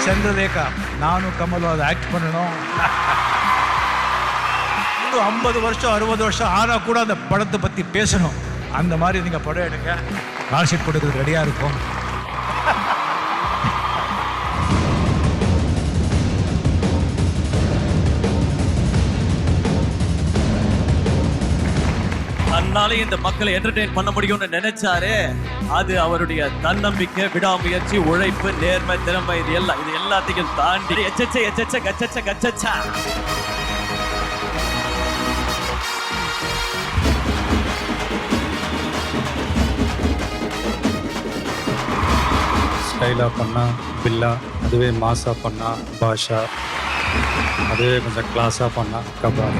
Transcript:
சந்திரலேகா நானும் கமலும் அதை ஆக்ட் பண்ணணும். 50 வருஷம் 60 வருஷம் ஆனால் கூட அந்த படத்தை பற்றி பேசணும். அந்த மாதிரி நீங்கள் படம் எடுங்க, கால் ஷீட் கொடுக்குறது ரெடியாக இருக்கும். தன்னால இந்த மக்களை என்டர்டெயின் பண்ண முடியும்னு நினைச்சாரு. அது அவருடைய தன்னம்பிக்கை, விடாமுயற்சி, உழைப்பு, நேர்மை, திறமை, இது எல்லாத்தையும் தாண்டி எச்சச்ச கச்சச்ச கச்சச்சா ஸ்டைலாக பண்ணால் பில்லா, அதுவே மாஸாக பண்ணால் பாஷா, அதுவே கொஞ்சம் கிளாஸாக பண்ணால் கபால்.